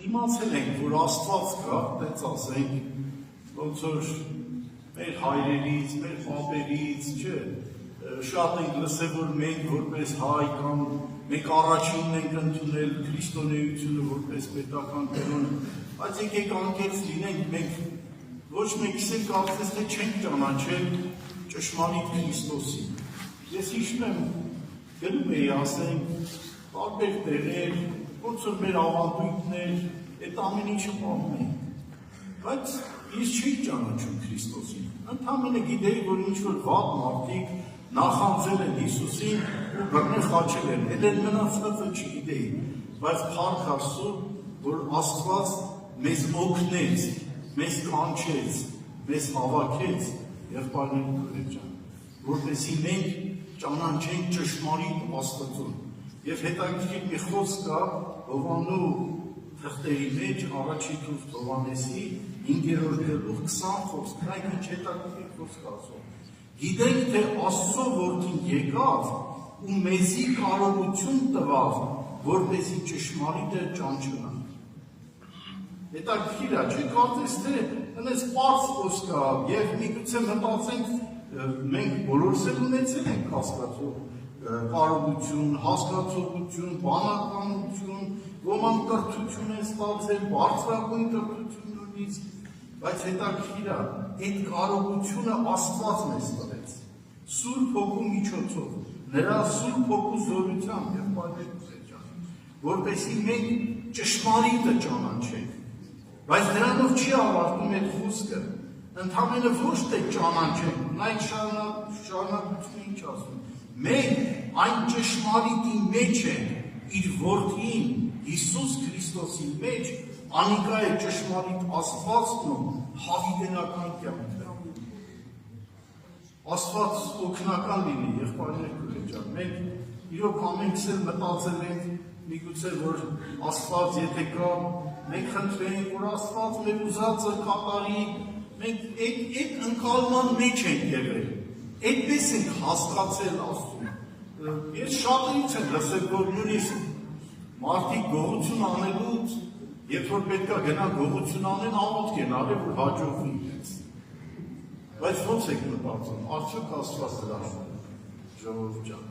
իմացել ենք, որ Աստված կա, տենց ասենք, ոնց որ մեր հայրերից, մեր պապերից, չէ, շատ ենք լսել, որ մենք որպես հայ կամ մենք առաջինն ենք ընդունել քրիստոնեությունը որպես պետական կրոն, բայց եկեք անկեղծ լինենք, մենք ոչ մեկս էլ կարծես թե չենք ճանաչել ճշմարիտ Քրիստոսին։ Ես հիշում եմ, գնում էի ասենք, տարբեր տեղեր, ոնց որ մեր ավանդույթներ, այդ ամեն ինչը պահում ենք, բայց ես չի ճանաչում Քրիստոսին։ Ընդամենը գիտեի, որ ինչ-որ վատ մարդիկ նախանձել են Հիսուսին ու բռնել խաչել են, էլ մնացածը չգիտեի, բայց փառք Աստծո, որ Աստված մեզ օգնեց, մեզ կանչեց, մեզ հավաքեց, եղբայրներ ու քույրեր ջան, որպեսզի մենք ճանաչենք ճշմարիտ Աստծուն։ Եվ հետաքրքիր մի խոսք կա Հովհաննու թղթերի մեջ առաջին թուղթ Հովհաննեսի 5-րդ գլուխ 20 խոսք, այդ ինչ հետաքրքիր խոսք ասում։ Գիտենք, թե Աստծո որդին եկավ ու մեզի կարողություն տվավ, որպեսզի ճշմարիտը ճանչնանք։ Հետաքրքիր է, չի կարծես թե այնպես պարզ խոսք կա, եւ միգուցե մտածենք, մենք բոլորս էլ ունեցել ենք հասկացող կարողություն, հասկացողություն, բանականություն, ոմանք կրթություն են ստացել, բարձրագույն կրթություն նույնիսկ, բայց հետաքրքիր է, այդ կարողությունը Աստված մեզ տվեց, Սուրբ Հոգու միջոցով, նրա Սուրբ Հոգու զորությամբ եւ բարեգործությամբ, որպեսզի մենք ճշմարիտը ճանաչենք, բայց դրանով չի ավարտվում այդ խոսքը, ընդհանրապես ոչ թե ճանաչենք, նայեք շարունակությունը ինչ ասում, մենք այն ճշմարիտի մեջ ենք իր որդին Հիսուս Քրիստոսի մեջ անիկա է ճշմարիտ Աստվածն ու հավիտենական կյանքը։ Աստված օգնական լինի, եղբայրներ քույրեր ջան, մենք իրոք ամենքս էլ մտածել ենք, միգուցե որ Աստված եթե կա, մենք խնդրենք, որ Աստված մեր ուզածը կատարի, մենք այդ ընկալման մեջ ենք եղել, այդպես ենք հասկացել Աստծուն։ Ես շատերից եմ լսել, որ նույնիսկ մարդիկ գողություն անելուց, երբ որ պետք է գնա գողություն անեն, աղոթք են արել, որ հաջողվի ինձ։ Բայց ո՞նց եք մտածում, արդյոք Աստված դրա ժողովուրդ ջան։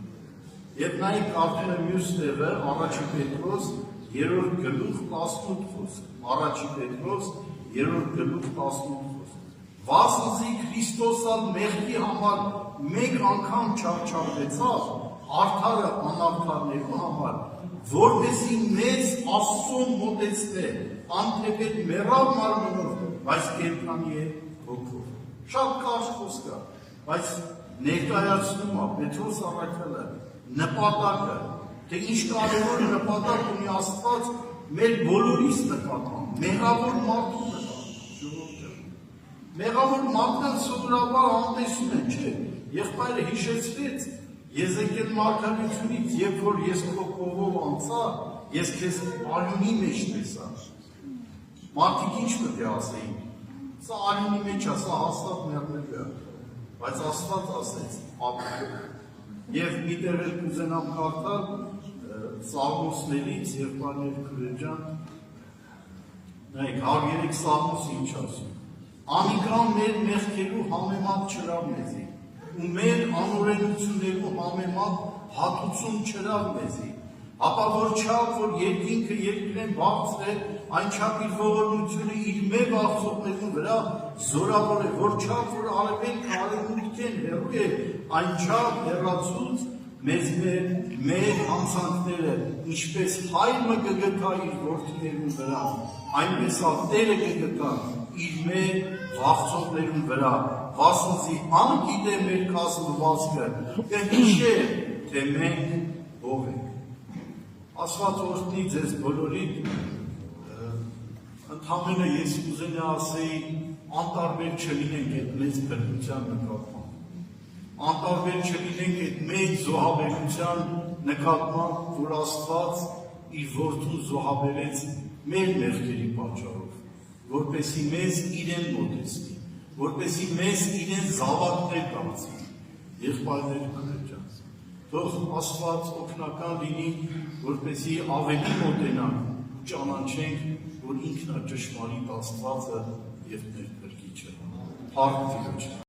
Եվ նայեք արդեն մյուս տեղը, առաջի Պետրոս 3-րդ գլուխ 18 խոսք, առաջի Պետրոս 3-րդ գլուխ 18 խոսք։ Վասնզի Քրիստոսալ մեղքի համար մեկ անգամ չարչարվեցավ, արդարը անարդարներու համար, որպեսզի մեզ Աստծուն մոտեցնե, անթեպետ մեռավ մարմնով, բայց կենդանի է հոգով։ Շատ կարճ խոսք է, բայց ներկայացնում է Պետրոս առաքյալը նպատակը, թե ինչ կարևոր նպատակ ունի Աստված մեր բոլորիս նկատմամբ, մեղավոր մարդու նկատմամբ։ Մեղավոր մարդկանց սովորաբար անտեսում են, չէ, եղբայրը հիշեցրեց Եզեկիել մարգարեությունից, երբ որ ես քո կողով անցա, ես քեզ արյունի մեջ տեսա։ Մարդիկ ինչ պետք է ասեին։ Սա արյունի մեջ է, սա հաստատ մեռնելու է, բայց Աստված ասեց ապրել։ Եվ մի տեղ էլ կուզենամ կարդալ Սաղմոսներից, եղբայրներ քույրեր ջան, նայեք 103 Սաղմոսը ինչ ասում։ Անիկա մեր մեղքերու համեմատ չրավ մեզի, ու մեր անօրենություններու համեմատ հատուցում չրավ մեզի, ապա որ չափ, որ երկինքը երկրեն բարձր է, այնչափ իր ողորմությունը իր մեր աղցողներու վրա զորավոր է, որ չափ, որ արևելքը արևմուտքեն հեռու է, այնչափ հեռացուց մեզ մեր հանցանքները, ինչպես հայրը կգտա իր որդիներու վրա, այնպես Տերը կգտա իր մեր աղցողներու վրա, վասնզի անգիտե մեր կազմվածքը, կհիշե, թե մենք ով ենք։ Աստված օրհնի ձեզ բոլորին, ընդամենը ես կուզենա ասեի, անտարբեր չլինենք այդ մեծ բռնության նկատմամբ, անտարբեր չլինենք այդ մեծ զոհաբերության նկատմամբ, որ Աստված իր որդուն զոհաբերեց մեր մեղքերի պատճառով, որպեսզի մեզ իրեն մոտեցնի, որպեսզի մեզ իրեն զավակներ դարձնի, եղբայրներ քույրեր ջան, թող Աստված օգնական լինի, որպեսզի ավելի մոտենանք ու ճանաչենք, որ ինքն է ճշմարիտ Աստվածը եւ մեր Փրկիչը։ Փառք Տիրոջ։